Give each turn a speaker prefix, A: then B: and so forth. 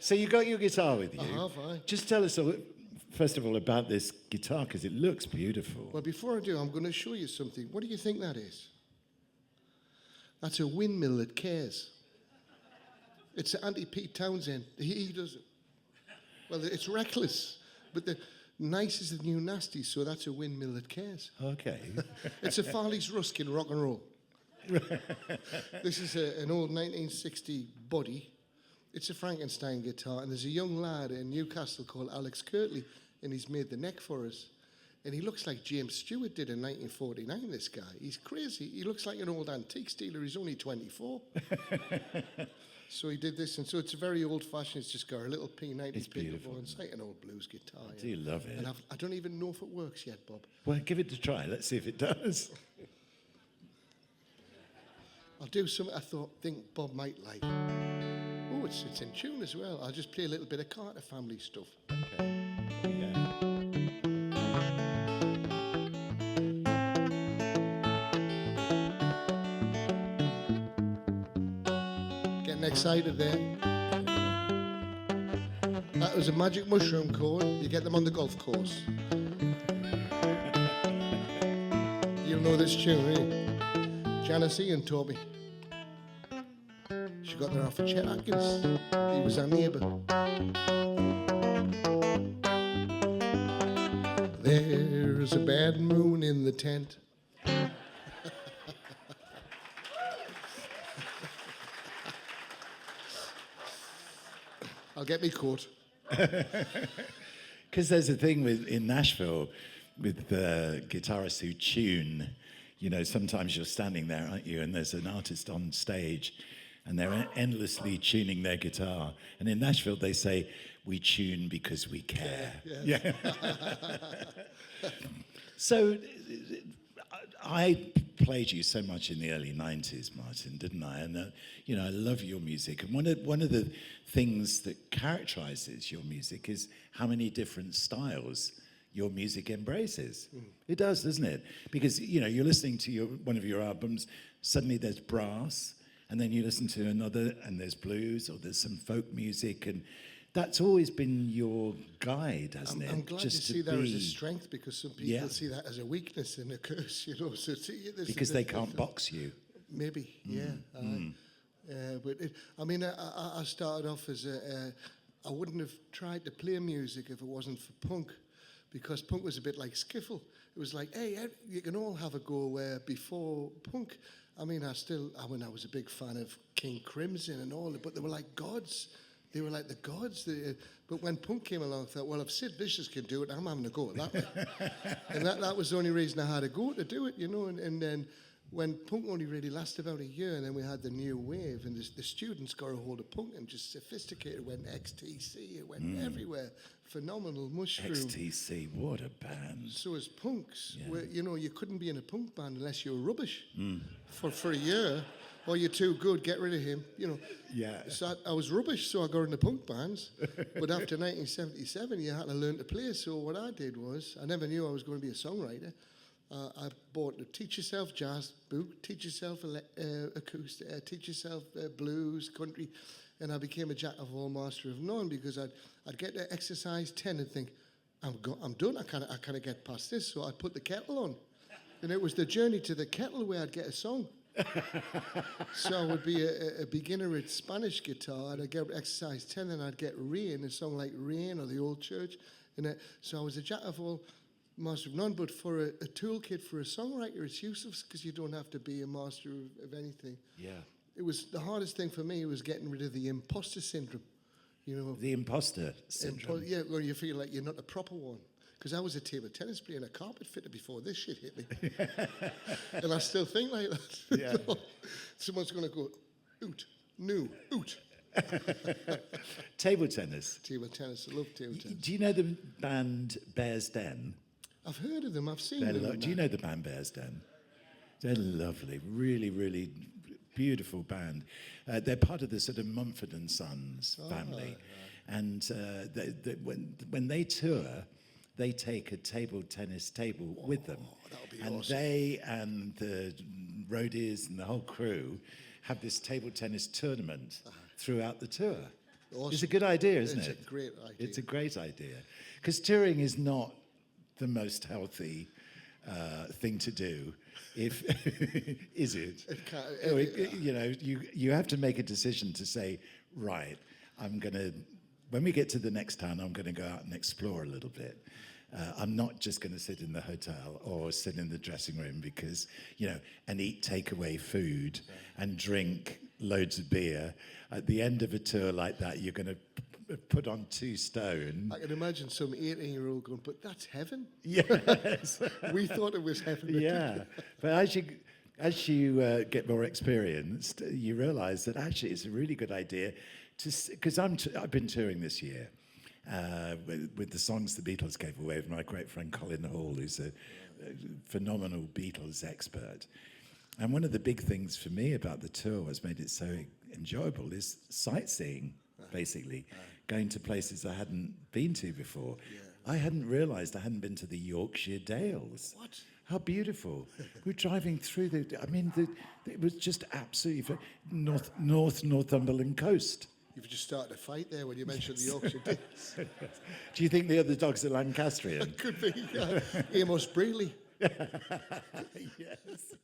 A: So you got your guitar with you.
B: I have, aye.
A: Just tell us, first of all, about this guitar, because it looks beautiful.
B: Well, before I do, I'm going to show you something. What do you think that is? That's a windmill that cares. It's anti-Pete Townsend. He does it. Well, it's reckless, but the nice is the new nasty, so that's a windmill that cares.
A: Okay.
B: It's a Farley's Rusk in rock and roll. This is an old 1960 body. It's a Frankenstein guitar, and there's a young lad in Newcastle called Alex Kirtley, and he's made the neck for us. And he looks like James Stewart did in 1949, this guy. He's crazy. He looks like an old antique dealer. He's only 24. So he did this, and so it's a very old-fashioned. It's just got a little P90
A: It's beautiful.
B: pickup on. It's like an old blues guitar.
A: I do love it.
B: And I don't even know if it works yet, Bob.
A: Well, give it a try. Let's see if it does.
B: I'll do something I think Bob might like. Oh, it's in tune as well. I'll just play a little bit of Carter family stuff.
A: Okay. Yeah.
B: Getting excited there. That was a magic mushroom chord. You get them on the golf course. You'll know this tune, eh? Janice Ian taught me. She got there off of Chet Atkins. He was our neighbour. There's a bad moon in the tent. I'll get me coat.
A: Because there's a thing in Nashville with guitarists who tune. You know, sometimes you're standing there, aren't you? And there's an artist on stage, and they're endlessly tuning their guitar. And in Nashville, they say, "We tune because we care."
B: Yes.
A: Yeah. So, I played you so much in the early '90s, Martin, didn't I? And you know, I love your music. And one of the things that characterizes your music is how many different styles your music embraces. It does, doesn't it? Because you know, you're listening to one of your albums, suddenly there's brass, and then you listen to another, and there's blues, or there's some folk music, and that's always been your guide, hasn't it?
B: I'm glad
A: Just
B: you see
A: to
B: that
A: be,
B: as a strength, because some people see that as a weakness and a curse, you know. So
A: because they can't box you.
B: Maybe, yeah. But I started off as I wouldn't have tried to play music if it wasn't for punk, because punk was a bit like skiffle. It was like, hey, you can all have a go before punk. I was a big fan of King Crimson and all that, but they were like gods. They were like the gods. But when punk came along, I thought, well, if Sid Vicious can do it, I'm having a go at that way. And that was the only reason I had to go to do it, you know. And then when punk only really lasted about a year, and then we had the new wave, and the students got a hold of punk and just sophisticated. It went XTC, it went everywhere. Phenomenal mushroom.
A: XTC, what a band.
B: So as punks, where, you know, you couldn't be in a punk band unless you were rubbish for a year. Or you're too good, get rid of him, you know.
A: Yeah.
B: So I was rubbish, so I got into punk bands. But after 1977, you had to learn to play. So what I did was, I never knew I was going to be a songwriter. I bought the Teach Yourself Jazz book, Teach Yourself Acoustic, Teach Yourself Blues, Country, and I became a jack of all, master of none, because I'd get to exercise 10 and think, I'm done, I can't get past this, so I'd put the kettle on. And it was the journey to the kettle where I'd get a song. So I would be a beginner at Spanish guitar, and I'd get exercise 10, and I'd get Rain, a song like Rain or The Old Church. And so I was a jack of all, master of none, but for a toolkit for a songwriter, it's useless because you don't have to be a master of anything.
A: Yeah.
B: It was the hardest thing for me was getting rid of the imposter syndrome, you know.
A: The imposter syndrome.
B: Yeah, where you feel like you're not the proper one. Because I was a table tennis player and a carpet fitter before this shit hit me. And I still think like that.
A: Yeah.
B: Someone's going to go, oot, new, oot.
A: Table tennis.
B: Table tennis, I love table tennis.
A: Do you know the band Bear's Den?
B: I've heard of them, I've seen them.
A: Do you know the band Bear's Den? They're lovely, really, really beautiful band. They're part of the sort of Mumford and Sons family. Right. And when they tour, they take a table tennis table with them.
B: That'll be
A: and
B: awesome.
A: They and the roadies and the whole crew have this table tennis tournament throughout the tour.
B: Awesome.
A: It's a good idea, isn't
B: It's
A: it?
B: a great idea.
A: It's a great idea. Because touring is not the most healthy thing to do. If is it? You know, you have to make a decision to say, right, when we get to the next town, I'm going to go out and explore a little bit. I'm not just going to sit in the hotel or sit in the dressing room because, you know, and eat takeaway food and drink loads of beer. At the end of a tour like that, you're going to put on 2 stone.
B: I can imagine some 18-year-old going, but that's heaven.
A: Yes.
B: We thought it was heaven.
A: Yeah. But as you get more experienced, you realise that actually it's a really good idea because I've been touring this year. With the songs the Beatles gave away with my great friend Colin Hall, who's a phenomenal Beatles expert. And one of the big things for me about the tour what's made it so enjoyable is sightseeing, basically, going to places I hadn't been to before. Yeah. I hadn't realised I hadn't been to the Yorkshire Dales.
B: What?
A: How beautiful. We're driving through it was just absolutely Northumberland coast.
B: You've just started a fight there when you mentioned the Yorkshire Dales.
A: Do you think the other dogs are Lancastrian?
B: Could be. Amos Brealey.
A: Yes.